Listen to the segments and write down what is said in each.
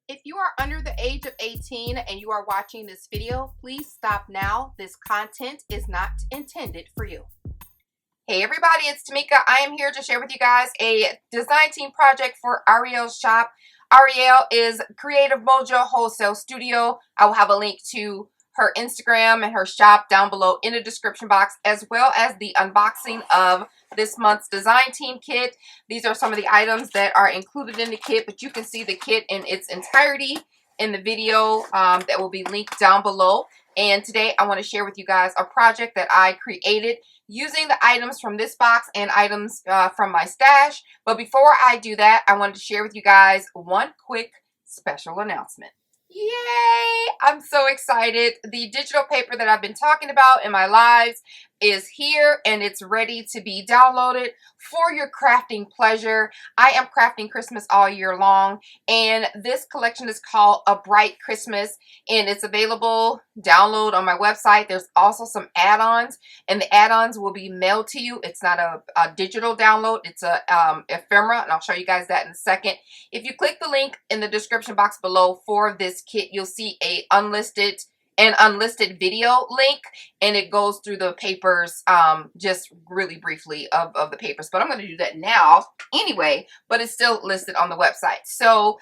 If you are under the age of 18 and you are watching this video, please stop now. This content is not intended for you. Hey everybody, it's TMIKA. I am here to share with you guys a design team project for Ariel's shop. Ariel is Creative Mojo Wholesale Studio. I will have a link to her Instagram and her shop down below in the description box, as well as the unboxing of this month's design team kit. These are some of the items that are included in the kit, but you can see the kit in its entirety in the video that will be linked down below. And today I want to share with you guys a project that I created using the items from this box and items from my stash. But before I do that, I wanted to share with you guys one quick special announcement. Yay! I'm so excited. The digital paper that I've been talking about in my lives is here and it's ready to be downloaded for your crafting pleasure. I am crafting Christmas all year long, and this collection is called A Bright Christmas, and it's available download on my website. There's also some add-ons, and the add-ons will be mailed to you. It's not a digital download, it's a ephemera, and I'll show you guys that in a second. If you click the link in the description box below for this kit, you'll see an unlisted video link, and it goes through the papers just really briefly of the papers, but I'm going to do that now anyway, but it's still listed on the website. So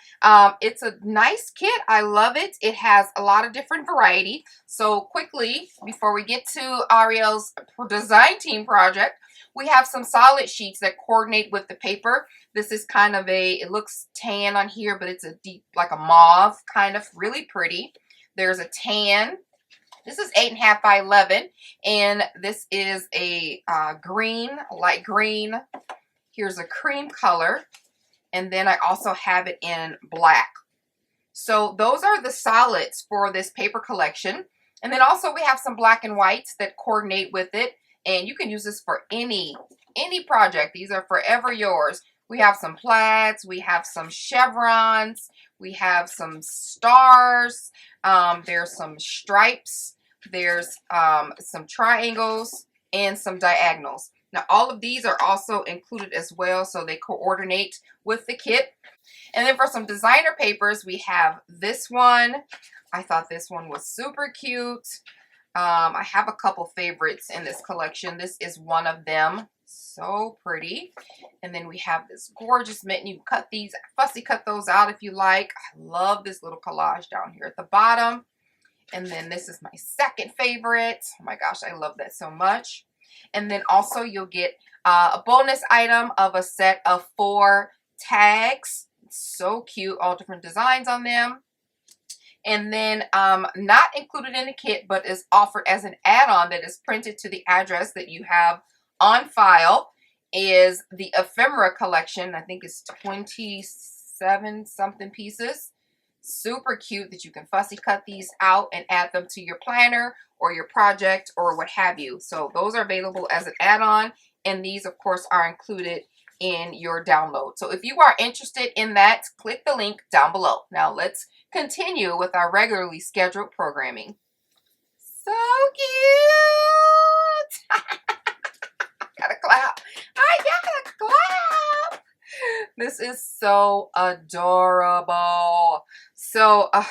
it's a nice kit. I love it. It has a lot of different variety. So quickly, before we get to Ariel's design team project, we have some solid sheets that coordinate with the paper. This is kind of it looks tan on here, but it's a deep, like a mauve, kind of really pretty. There's a tan. This is 8.5 by 11, and this is a green, light green. Here's a cream color, and then I also have it in black. So those are the solids for this paper collection. And then also we have some black and whites that coordinate with it, and you can use this for any project. These are forever yours. We have some plaids, we have some chevrons, we have some stars, there's some stripes, there's some triangles, and some diagonals. Now all of these are also included as well, so they coordinate with the kit. And then for some designer papers, we have this one. I thought this one was super cute. I have a couple favorites in this collection. This is one of them. So pretty. And then we have this gorgeous mitten. You can cut these, fussy cut those out if you like. I love this little collage down here at the bottom. And then this is my second favorite. Oh my gosh, I love that so much. And then also you'll get a bonus item of a set of 4 tags. So cute, all different designs on them. And then not included in the kit, but is offered as an add-on that is printed to the address that you have on file, is the Ephemera Collection. I think it's 27 something pieces. Super cute that you can fussy cut these out and add them to your planner or your project or what have you. So those are available as an add-on, and these of course are included in your download. So if you are interested in that, click the link down below. Now let's continue with our regularly scheduled programming. So cute! Gotta clap. I gotta clap. This is so adorable. So I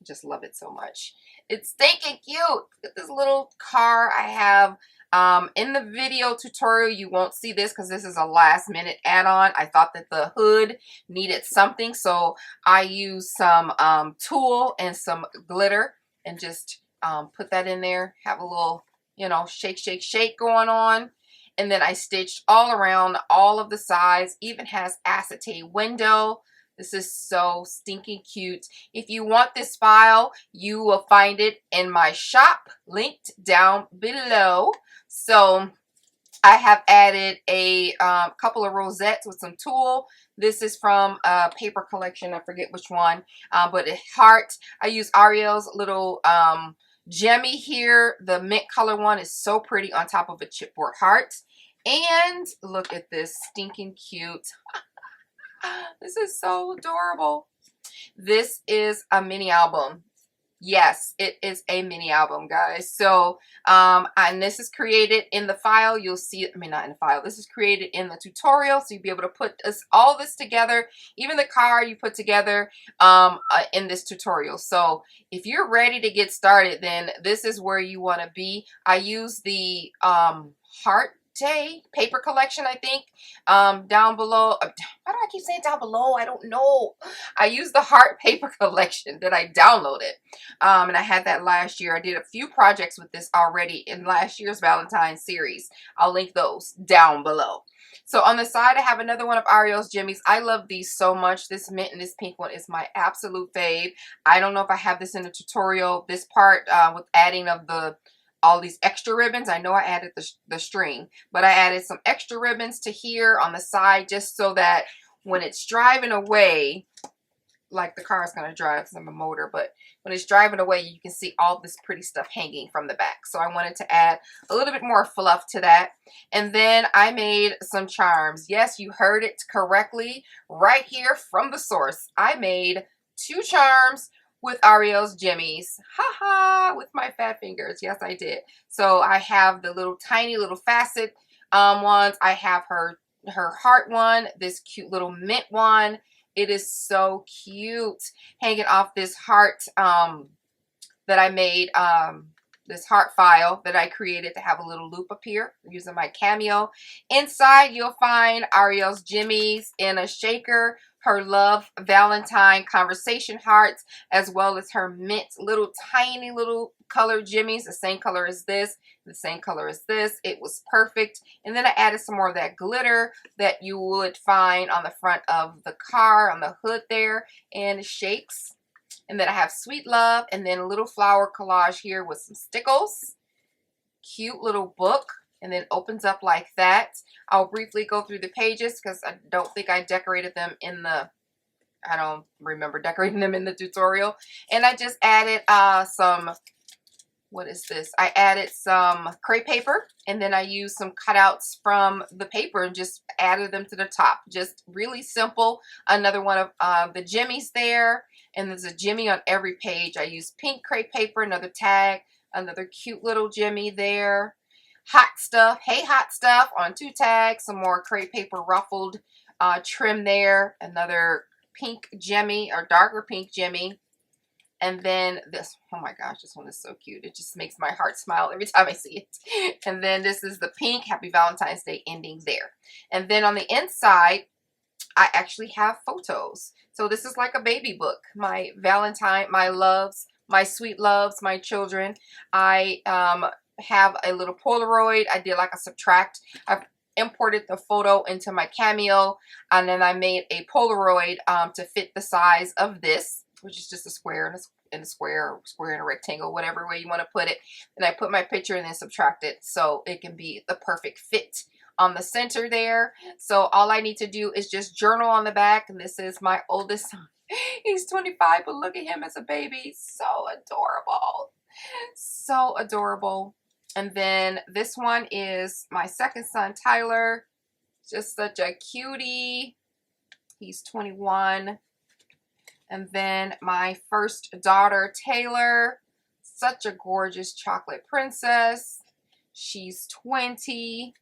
just love it so much. It's stinking cute. Look at this little car I have. In the video tutorial, you won't see this because this is a last minute add-on. I thought that the hood needed something, so I used some tulle and some glitter and just put that in there. Have a little, you know, shake, shake, shake going on. And then I stitched all around all of the sides. Even has acetate window. This is so stinking cute. If you want this file, you will find it in my shop, linked down below. So I have added a couple of rosettes with some tulle. This is from a paper collection. I forget which one, but a heart. I use Ariel's little gemmy here. The mint color one is so pretty on top of a chipboard heart. And look at this stinking cute. This is so adorable. This is a mini album. Yes, it is a mini album, guys. So, and this is created in the file. You'll see it, I mean, not in the file. This is created in the tutorial. So you'll be able to put all this together, even the card you put together in this tutorial. So if you're ready to get started, then this is where you want to be. I use the Heart Day paper collection, I think, down below. Why do I keep saying down below? I don't know. I use the Heart paper collection that I downloaded, and I had that last year. I did a few projects with this already in last year's Valentine series. I'll link those down below. So on the side, I have another one of Ariel's Jimmies. I love these so much. This mint and this pink one is my absolute fave. I don't know if I have this in the tutorial, this part with adding of all these extra ribbons. I know I added the string, but I added some extra ribbons to here on the side just so that when it's driving away, like the car is going to drive because I'm a motor, but when it's driving away, you can see all this pretty stuff hanging from the back. So I wanted to add a little bit more fluff to that. And then I made some charms. Yes, you heard it correctly right here from the source. I made 2 charms with Ariel's Jimmies. Haha, with my fat fingers. Yes, I did. So I have the little tiny little facet ones. I have her heart one, this cute little mint one. It is so cute, hanging off this heart that I made, this heart file that I created to have a little loop up here using my Cameo. Inside, you'll find Ariel's Jimmies in a shaker, her Love Valentine conversation hearts, as well as her mint little tiny little colored Jimmies, the same color as this, the same color as this. It was perfect. And then I added some more of that glitter that you would find on the front of the car, on the hood there, and it shakes. And then I have Sweet Love, and then a little flower collage here with some stickles. Cute little book, and then opens up like that. I'll briefly go through the pages because I don't think I decorated them in the, I don't remember decorating them in the tutorial. And I just added some, what is this? I added some crepe paper, and then I used some cutouts from the paper and just added them to the top. Just really simple. Another one of the Jimmies there. And there's a Jimmy on every page. I used pink crepe paper, another tag, another cute little Jimmy there. Hot Stuff, Hey Hot Stuff on 2 tags, some more crepe paper ruffled trim there, another pink Jimmy or darker pink Jimmy. And then this, oh my gosh, this one is so cute. It just makes my heart smile every time I see it. And then this is the pink Happy Valentine's Day ending there. And then on the inside, I actually have photos. So this is like a baby book. My Valentine, my loves, my sweet loves, my children. I have a little Polaroid. I did like a subtract. I've imported the photo into my Cameo, and then I made a Polaroid to fit the size of this, which is just a square and a square and a rectangle, whatever way you want to put it. And I put my picture and then subtract it so it can be the perfect fit on the center there. So all I need to do is just journal on the back. And this is my oldest son. He's 25, but look at him as a baby. So adorable. So adorable. And then this one is my second son, Tyler. Just such a cutie. He's 21. And then my first daughter, Taylor. Such a gorgeous chocolate princess. She's 20.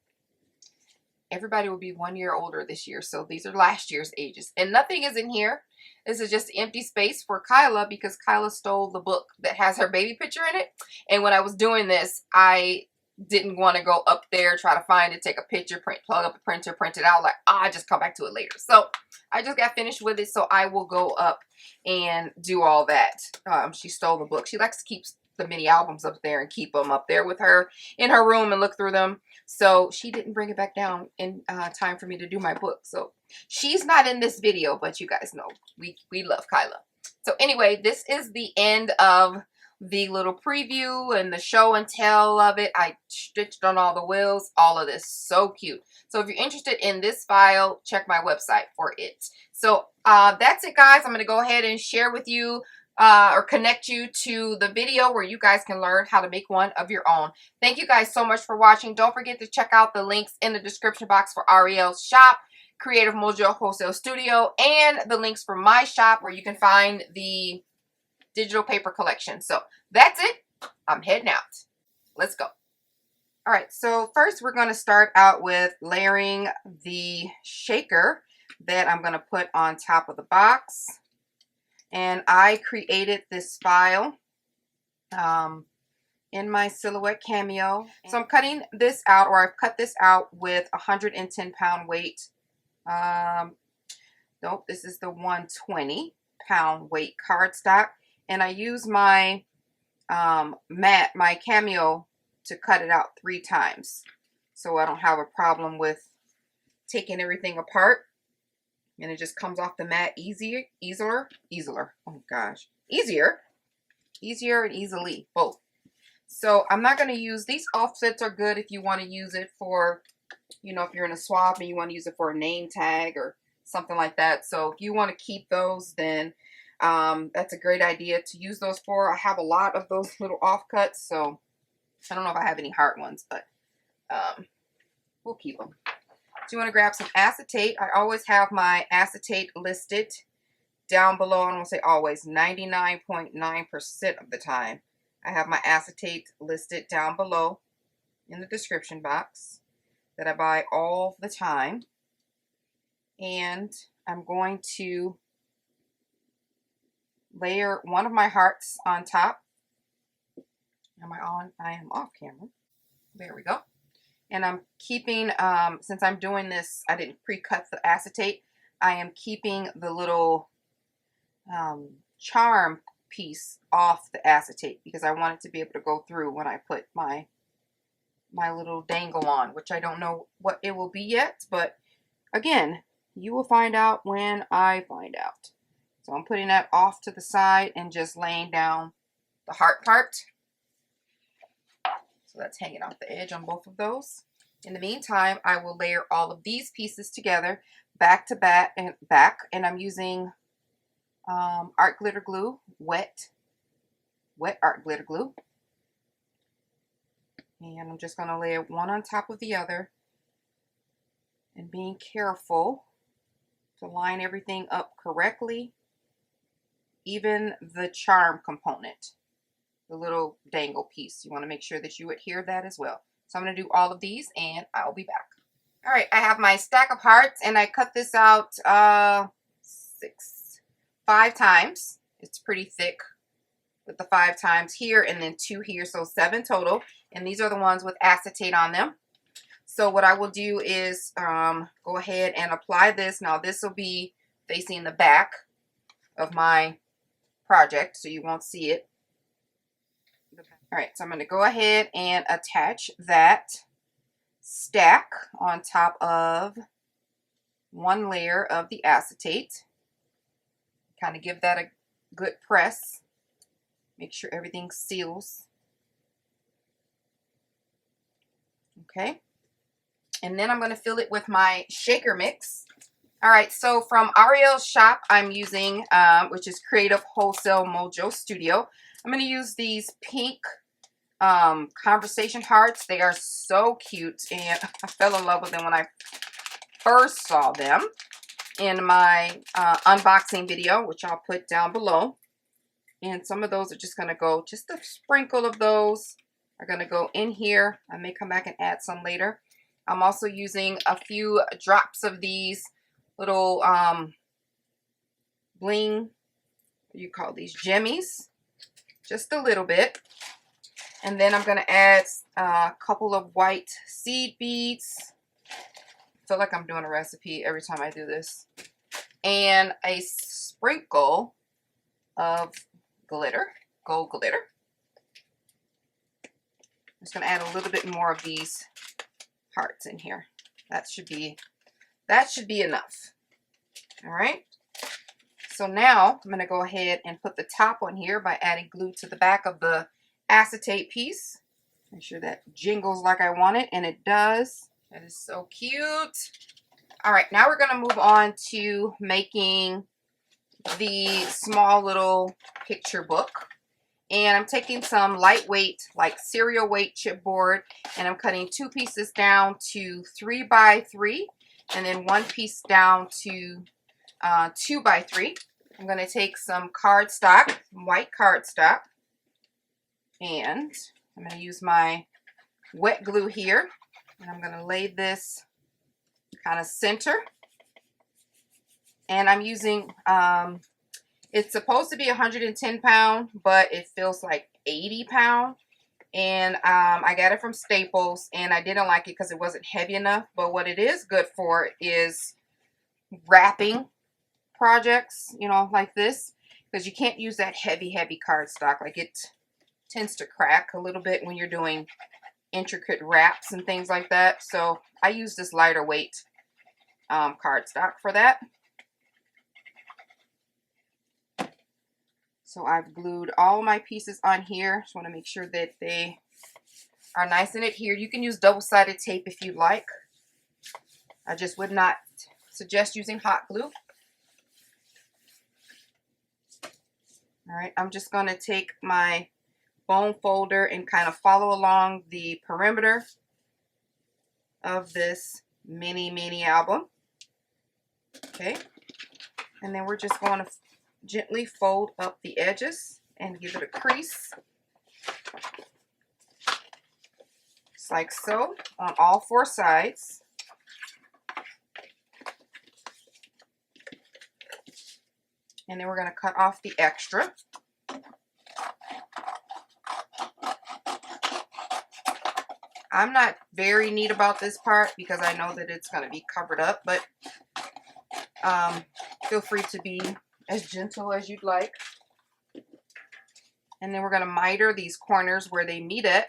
Everybody will be 1 year older this year. So these are last year's ages. And nothing is in here. This is just empty space for Kyla because Kyla stole the book that has her baby picture in it. And when I was doing this, I didn't want to go up there, try to find it, take a picture, plug up a printer, print it out. Like, I just come back to it later. So I just got finished with it. So I will go up and do all that. She stole the book. She likes to keep the mini albums up there and keep them up there with her in her room and look through them. So she didn't bring it back down in time for me to do my book. So she's not in this video, but you guys know we love Kyla. So anyway, this is the end of the little preview and the show and tell of it. I stitched on all the wheels, all of this. So cute. So if you're interested in this file, check my website for it. So that's it, guys. I'm going to go ahead and share with you or connect you to the video where you guys can learn how to make one of your own. Thank you guys so much for watching. Don't forget to check out the links in the description box for Ariel's shop, Creative Mojo Wholesale Studio, and the links for my shop where you can find the digital paper collection. So that's it. I'm heading out. Let's go. All right, so first we're going to start out with layering the shaker that I'm going to put on top of the box. And I created this file in my Silhouette Cameo. So I'm cutting this out, or I've cut this out with 110-pound weight. Nope, this is the 120-pound weight cardstock. And I use my my Cameo to cut it out 3 times, so I don't have a problem with taking everything apart, and it just comes off the mat easier. Oh gosh, easier and easily, both. So I'm not going to use these offsets. Are good if you want to use it for, you know, if you're in a swap and you want to use it for a name tag or something like that. So if you want to keep those, then that's a great idea to use those for. I have a lot of those little offcuts, so I don't know if I have any hard ones, but we'll keep them. So you want to grab some acetate. I always have my acetate listed down below. I don't say always, 99.9% of the time. I have my acetate listed down below in the description box that I buy all the time. And I'm going to layer one of my hearts on top. Am I on? I am off camera. There we go. And I'm keeping, since I'm doing this, I didn't pre-cut the acetate. I am keeping the little charm piece off the acetate because I want it to be able to go through when I put my little dangle on, which I don't know what it will be yet, but again, you will find out when I find out. So I'm putting that off to the side and just laying down the heart part. So that's hanging off the edge on both of those. In the meantime, I will layer all of these pieces together back to back, and I'm using art glitter glue, wet art glitter glue. And I'm just going to layer one on top of the other and being careful to line everything up correctly. Even the charm component, the little dangle piece, you want to make sure that you adhere that as well. So I'm going to do all of these and I'll be back. All right, I have my stack of hearts and I cut this out 5 times. It's pretty thick with the 5 times here and then 2 here, so 7 total. And these are the ones with acetate on them. So what I will do is go ahead and apply this. Now this will be facing the back of my project, so you won't see it. All right, so I'm going to go ahead and attach that stack on top of one layer of the acetate. Kind of give that a good press. Make sure everything seals. Okay. And then I'm going to fill it with my shaker mix. All right, so from Ariel's shop, I'm using, which is Creative Wholesale Mojo Studio. I'm going to use these pink conversation hearts. They are so cute, and I fell in love with them when I first saw them in my unboxing video, which I'll put down below. And some of those are just going to go, just a sprinkle of those are going to go in here. I may come back and add some later. I'm also using a few drops of these little bling, what do you call these, jimmies, just a little bit. And then I'm going to add a couple of white seed beads. I feel like I'm doing a recipe every time I do this. And a sprinkle of glitter, gold glitter. I'm just going to add a little bit more of these hearts in here. That should be enough. All right. So now I'm going to go ahead and put the top on here by adding glue to the back of the acetate piece. Make sure that jingles like I want it, and it does. That is so cute. All right, now we're going to move on to making the small little picture book. And I'm taking some lightweight, like cereal weight chipboard, and I'm cutting 2 pieces down to 3 by 3, and then 1 piece down to 2 by 3. I'm going to take some cardstock, some white cardstock, and I'm going to use my wet glue here, and I'm going to lay this kind of center. And I'm using, it's supposed to be 110 pound, but it feels like 80 pound. And I got it from Staples, and I didn't like it because it wasn't heavy enough. But what it is good for is wrapping projects, you know, like this, because you can't use that heavy cardstock. Like, it tends to crack a little bit when you're doing intricate wraps and things like that. So I use this lighter weight cardstock for that. So I've glued all my pieces on here. Just want to make sure that they are nice and adhered. You can use double-sided tape if you like. I just would not suggest using hot glue. All right, I'm just going to take my bone folder and kind of follow along the perimeter of this mini album. Okay, and then we're just going to gently fold up the edges and give it a crease, just like so, on all 4 sides. And then we're going to cut off the extra. I'm not very neat about this part because I know that it's going to be covered up, but feel free to be as gentle as you'd like. And then we're going to miter these corners where they meet it.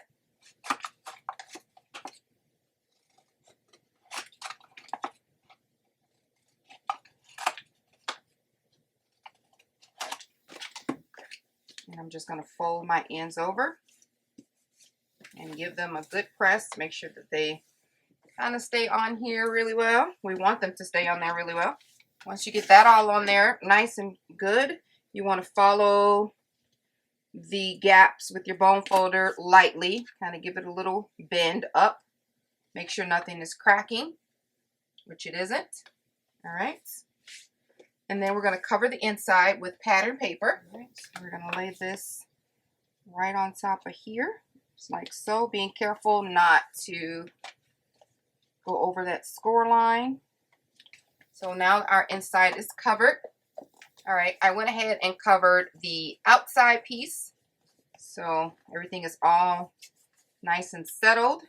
And I'm just going to fold my ends over and give them a good press to make sure that they kind of stay on here really well. We want them to stay on there really well. Once you get that all on there nice and good, you want to follow the gaps with your bone folder lightly. Kind of give it a little bend up. Make sure nothing is cracking, which it isn't. All right. And then we're going to cover the inside with pattern paper. All right. So we're going to lay this right on top of here, just like so, being careful not to go over that score line. So now our inside is covered. All right, I went ahead and covered the outside piece. So everything is all nice and settled.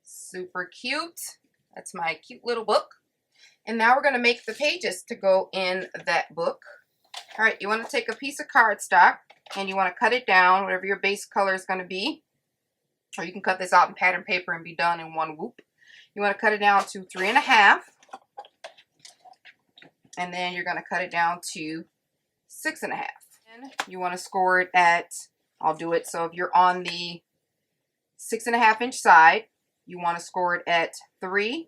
Super cute. That's my cute little book. And now we're going to make the pages to go in that book. All right, you want to take a piece of cardstock and you want to cut it down, whatever your base color is going to be. Or you can cut this out in pattern paper and be done in one whoop. You want to cut it down to 3.5. And then you're going to cut it down to 6.5. And you want to score it at, I'll do it, so if you're on the 6.5 inch side, you want to score it at 3.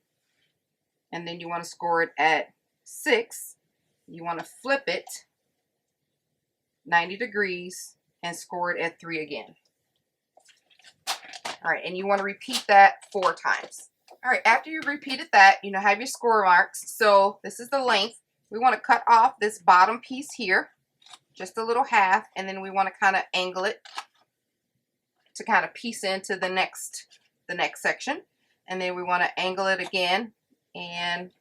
And then you want to score it at 6. You want to flip it 90 degrees and score it at 3 again. All right, and you want to repeat that 4 times. All right, after you've repeated that, you know, have your score marks. So this is the length. We want to cut off this bottom piece here, just a little half, and then we want to kind of angle it to kind of piece into the next section. And then we want to angle it again and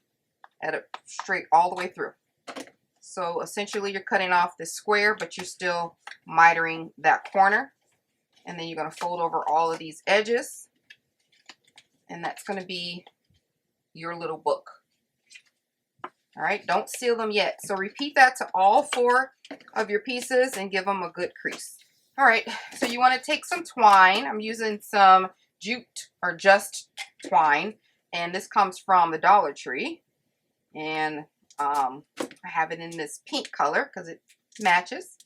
at it straight all the way through. So essentially you're cutting off this square, but you're still mitering that corner. And then you're going to fold over all of these edges. And that's going to be your little book. All right, don't seal them yet. So repeat that to all 4 of your pieces and give them a good crease. All right, so you want to take some twine. I'm using some jute or just twine, and this comes from the Dollar Tree. And I have it in this pink color because it matches.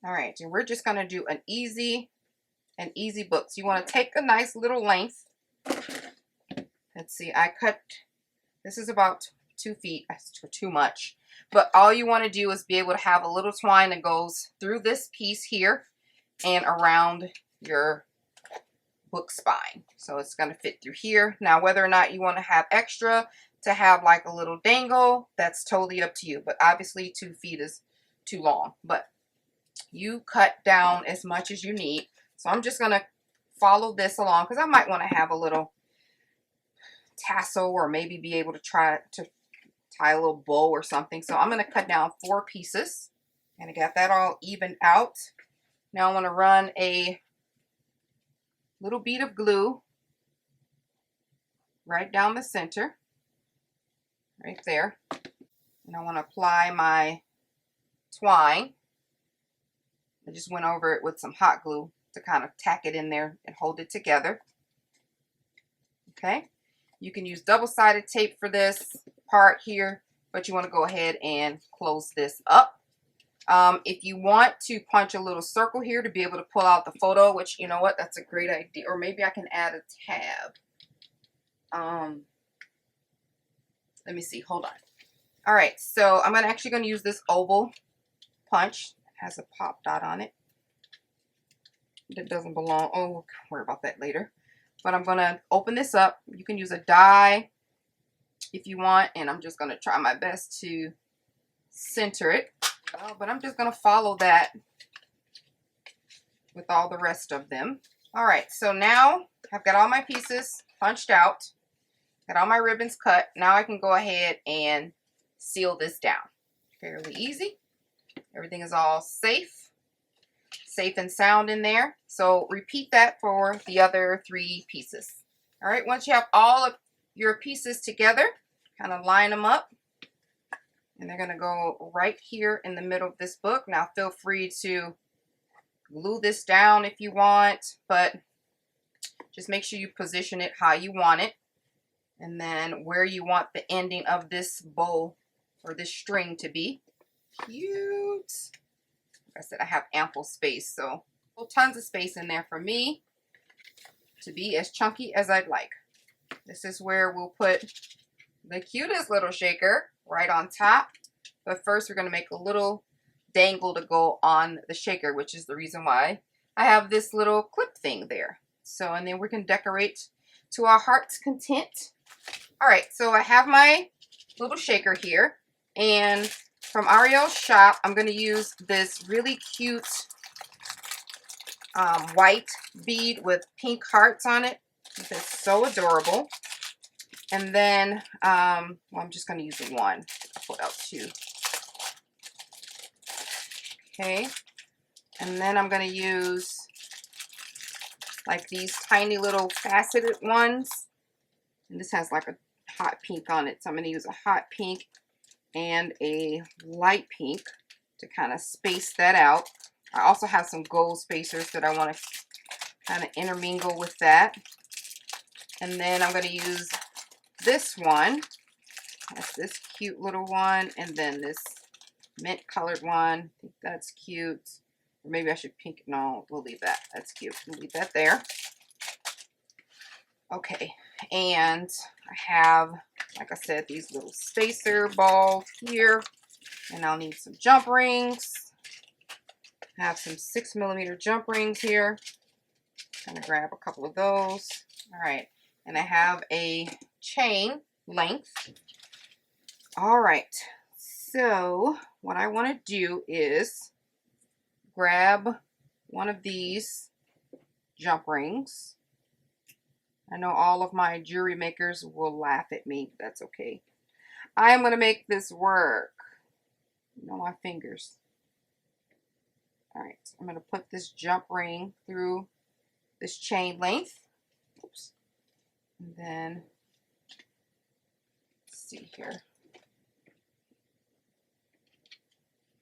All right, and we're just going to do an easy book. So you want to take a nice little length. Let's see, I cut, this is about 2 feet. That's too much. But all you want to do is be able to have a little twine that goes through this piece here and around your book spine. So it's going to fit through here. Now, whether or not you want to have extra to have like a little dangle, that's totally up to you. But obviously 2 feet is too long. But you cut down as much as you need. So I'm just going to follow this along because I might want to have a little tassel or maybe be able to try to tie a little bow or something. So I'm going to cut down 4 pieces and I got that all evened out. Now I want to run a little bead of glue right down the center, right there. And I want to apply my twine. I just went over it with some hot glue to kind of tack it in there and hold it together. Okay. You can use double-sided tape for this part here, but you want to go ahead and close this up. If you want to punch a little circle here to be able to pull out the photo, which, you know what, that's a great idea. Or maybe I can add a tab. Let me see. Hold on. All right. So I'm actually going to use this oval punch. It has a pop dot on it. That doesn't belong. Oh, we'll worry about that later. But I'm going to open this up. You can use a die if you want. And I'm just going to try my best to center it. But I'm just going to follow that with all the rest of them. All right. So now I've got all my pieces punched out. Got all my ribbons cut. Now I can go ahead and seal this down. Fairly easy. Everything is all safe and sound in there. So repeat that for the other 3 pieces. All right, once you have all of your pieces together, kind of line them up. And they're going to go right here in the middle of this book. Now feel free to glue this down if you want, but just make sure you position it how you want it. And then where you want the ending of this bow or this string to be. Cute. Like I said, I have ample space, so tons of space in there for me to be as chunky as I'd like. This is where we'll put the cutest little shaker right on top. But first we're going to make a little dangle to go on the shaker, which is the reason why I have this little clip thing there. So, and then we can decorate to our heart's content. All right, so I have my little shaker here, and from Ariel's shop, I'm going to use this really cute white bead with pink hearts on it. It's so adorable. And then, well, I'm just going to use 1. I'll put out 2. Okay. And then I'm going to use like these tiny little faceted ones. And this has like a hot pink on it. So I'm going to use a hot pink and a light pink to kind of space that out. I also have some gold spacers that I want to kind of intermingle with that. And then I'm going to use this one. That's this cute little one. And then this mint colored one. I think that's cute. Or maybe I should pink. No, we'll leave that. That's cute. We'll leave that there. Okay. And I have, like I said, these little spacer balls here. And I'll need some jump rings. I have some 6mm jump rings here. I'm going to grab a couple of those. All right. And I have a chain length. All right. So what I want to do is grab one of these jump rings. I know all of my jewelry makers will laugh at me, but that's okay. I am going to make this work. You know, my fingers. All right, I'm going to put this jump ring through this chain length. Oops. And then, let's see here.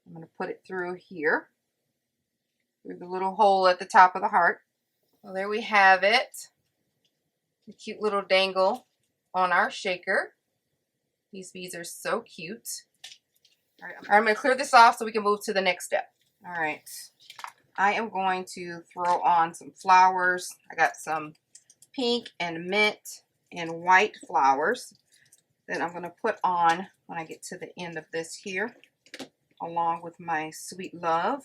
I'm going to put it through here, through the little hole at the top of the heart. Well, there we have it. A cute little dangle on our shaker. These beads are so cute. All right, I'm going to clear this off so we can move to the next step. All right, I am going to throw on some flowers. I got some pink and mint and white flowers that I'm going to put on when I get to the end of this here, along with my sweet love.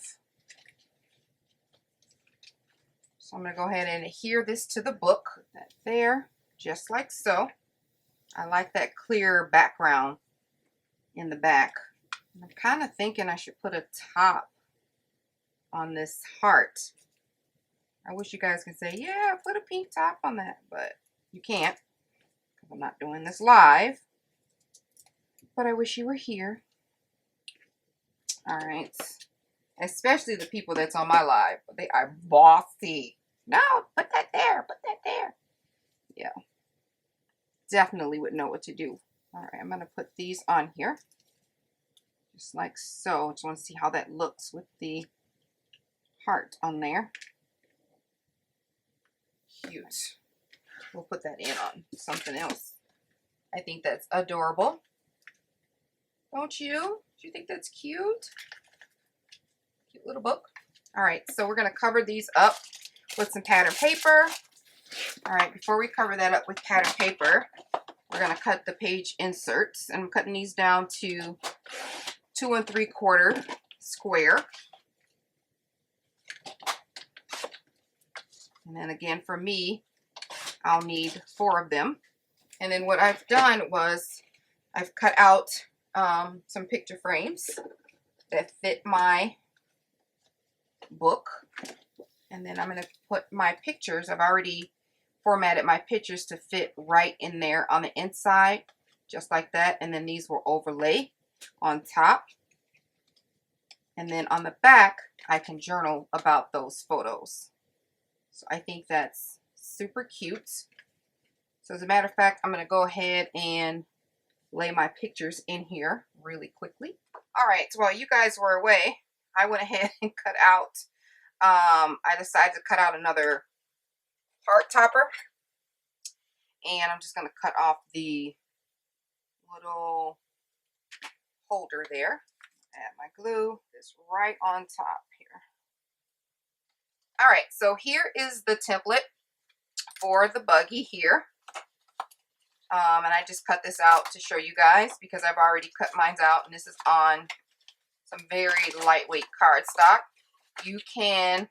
So I'm going to go ahead and adhere this to the book. Put that there, just like so. I like that clear background in the back. I'm kind of thinking I should put a top on this heart. I wish you guys could say, yeah, put a pink top on that, but you can't because I'm not doing this live. But I wish you were here. All right. Especially the people that's on my live. They are bossy. No, put that there. Put that there. Yeah. Definitely would know what to do. All right, I'm going to put these on here. Just like so. Just want to see how that looks with the heart on there. Cute. We'll put that in on something else. I think that's adorable. Don't you? Do you think that's cute? Cute little book. All right, so we're going to cover these up with some pattern paper. All right, before we cover that up with pattern paper, we're going to cut the page inserts. And I'm cutting these down to 2 3/4 square. And then again, for me, I'll need 4 of them. And then what I've done was I've cut out some picture frames that fit my book. And then I'm going to put my pictures. I've already formatted my pictures to fit right in there on the inside, just like that. And then these will overlay on top. And then on the back, I can journal about those photos. So I think that's super cute. So as a matter of fact, I'm going to go ahead and lay my pictures in here really quickly. All right, so while you guys were away, I went ahead and cut out, I decided to cut out another heart topper. And I'm just going to cut off the little holder there. Add my glue, this right on top here. All right, so here is the template for the buggy here. And I just cut this out to show you guys because I've already cut mine out, and this is on some very lightweight cardstock. You can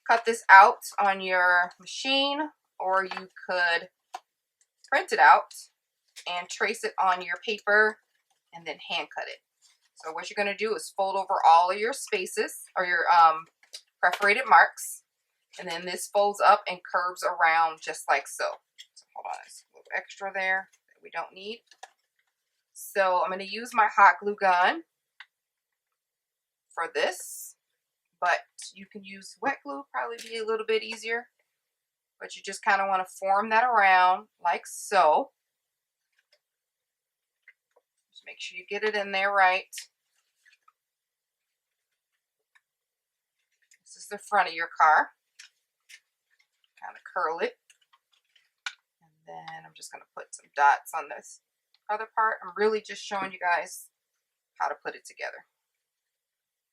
cut this out on your machine, or you could print it out and trace it on your paper and then hand cut it. So what you're going to do is fold over all of your spaces or your perforated marks, and then this folds up and curves around just like so. So hold on, there's a little extra there that we don't need. So I'm going to use my hot glue gun for this, but you can use wet glue, probably be a little bit easier. But you just kind of want to form that around like so. Just make sure you get it in there right. This is the front of your car. Kind of curl it. And then I'm just going to put some dots on this other part. I'm really just showing you guys how to put it together.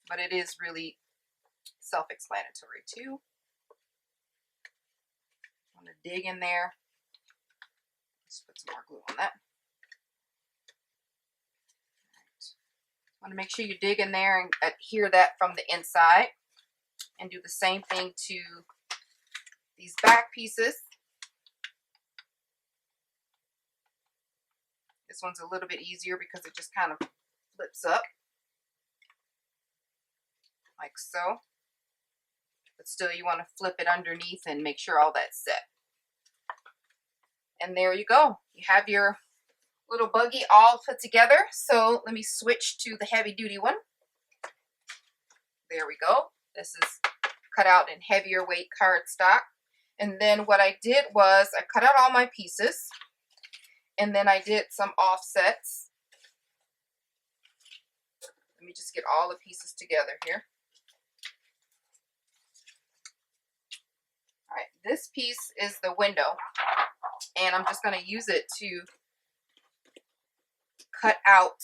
But it is really self-explanatory too. I'm going to dig in there. Let's put some more glue on that. I want to make sure you dig in there and adhere that from the inside. And do the same thing to these back pieces. This one's a little bit easier because it just kind of flips up. Like so. But still you want to flip it underneath and make sure all that's set. And there you go. You have your little buggy all put together. So let me switch to the heavy duty one. There we go. This is cut out in heavier weight cardstock. And then what I did was I cut out all my pieces. And then I did some offsets. Let me just get all the pieces together here. All right, this piece is the window. And I'm just going to use it to cut out,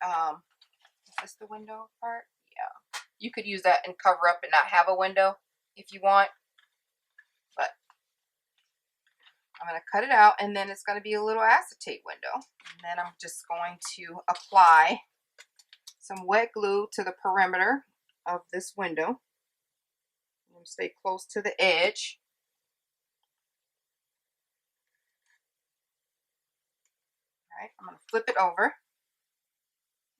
is this the window part? Yeah. You could use that and cover up and not have a window if you want. But I'm going to cut it out, and then it's going to be a little acetate window. And then I'm just going to apply some wet glue to the perimeter of this window. I'm going to stay close to the edge. All right, I'm going to flip it over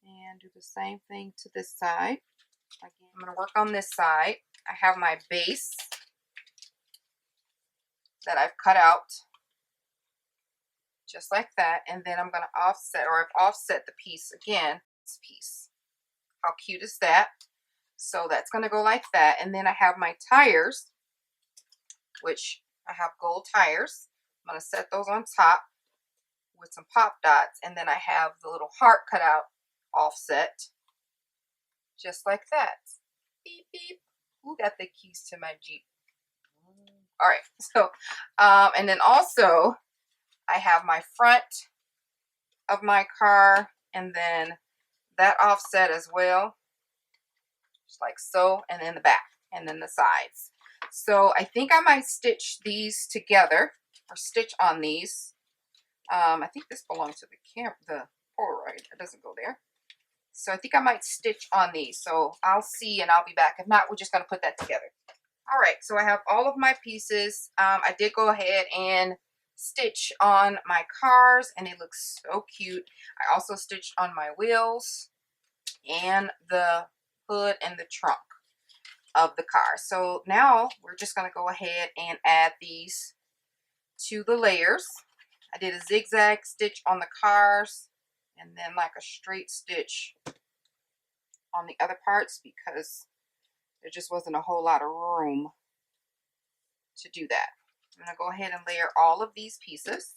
and do the same thing to this side. Again, I'm going to work on this side. I have my base that I've cut out just like that, and then I'm going to offset, or I've offset the piece again. This piece, how cute is that? So that's going to go like that, and then I have my tires, which I have gold tires. I'm going to set those on top with some pop dots, and then I have the little heart cut out offset just like that. Beep beep. Who got the keys to my Jeep? All right, so and then also I have my front of my car, and then that offset as well, just like so, and then the back, and then the sides. So I think I might stitch these together, or stitch on these. I think this belongs to the Polaroid. It doesn't go there. So I think I might stitch on these. So I'll see, and I'll be back. If not, we're just going to put that together. All right, so I have all of my pieces. I did go ahead and stitch on my cars, and it looks so cute. I also stitched on my wheels and the hood and the trunk of the car. So now we're just going to go ahead and add these to the layers. I did a zigzag stitch on the cars, and then like a straight stitch on the other parts, because there just wasn't a whole lot of room to do that. I'm going to go ahead and layer all of these pieces.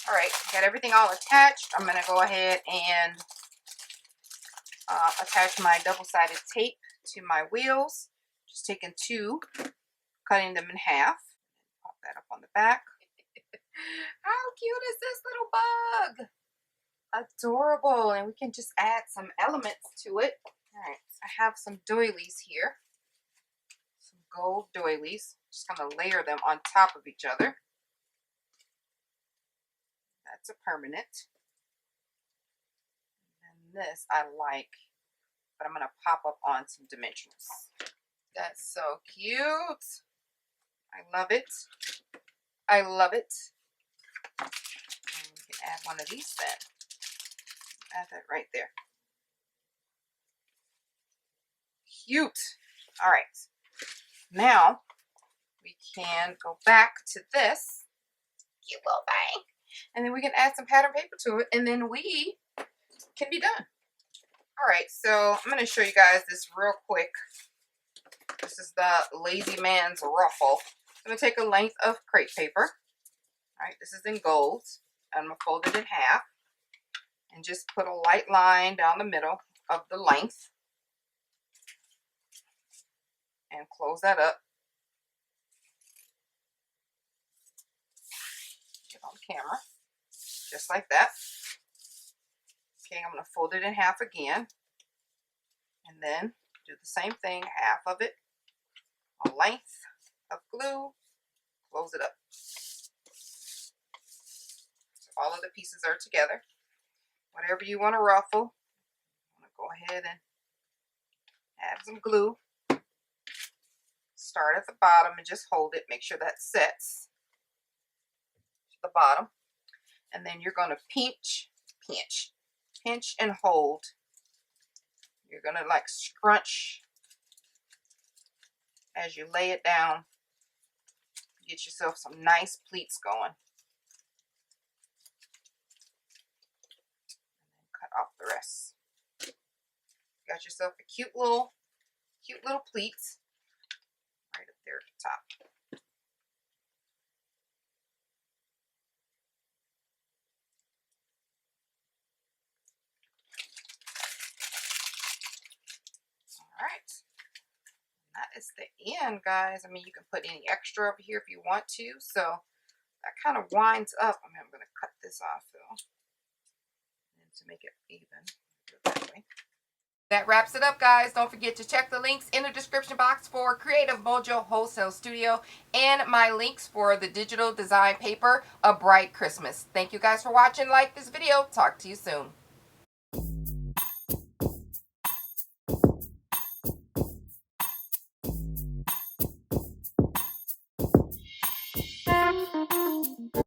All right, got everything all attached. I'm going to go ahead and attach my double-sided tape to my wheels. Just taking two, cutting them in half. Pop that up on the back. How cute is this little bug? Adorable. And we can just add some elements to it. All right, so I have some doilies here. Some gold doilies. Just going to layer them on top of each other. That's a permanent. And this I like, but I'm going to pop up on some dimensionals. That's so cute. I love it. I love it. And we can add one of these then. Add that right there. Cute. All right. Now we can go back to this cute little thing, and then we can add some pattern paper to it, and then we can be done. All right, so I'm going to show you guys this real quick. This is the Lazy Man's Ruffle. I'm going to take a length of crepe paper. All right, this is in gold. I'm going to fold it in half and just put a light line down the middle of the length and close that up. Get on camera, just like that. Okay, I'm going to fold it in half again, and then do the same thing, half of it, a length of glue, close it up. So all of the pieces are together. Whatever you want to ruffle, I'm going to go ahead and add some glue. Start at the bottom and just hold it. Make sure that sets to the bottom. And then you're going to pinch and hold. You're going to like scrunch as you lay it down. Get yourself some nice pleats going. And then cut off the rest. Got yourself a cute little pleats right up there at the top. All right, that is the end, guys. I mean, you can put any extra over here if you want to. So that kind of winds up. I mean, I'm going to cut this off though, and to make it even. Do it that way. That wraps it up, guys. Don't forget to check the links in the description box for Creative Mojo Wholesale Studio and my links for the digital design paper, A Bright Christmas. Thank you guys for watching. Like this video. Talk to you soon.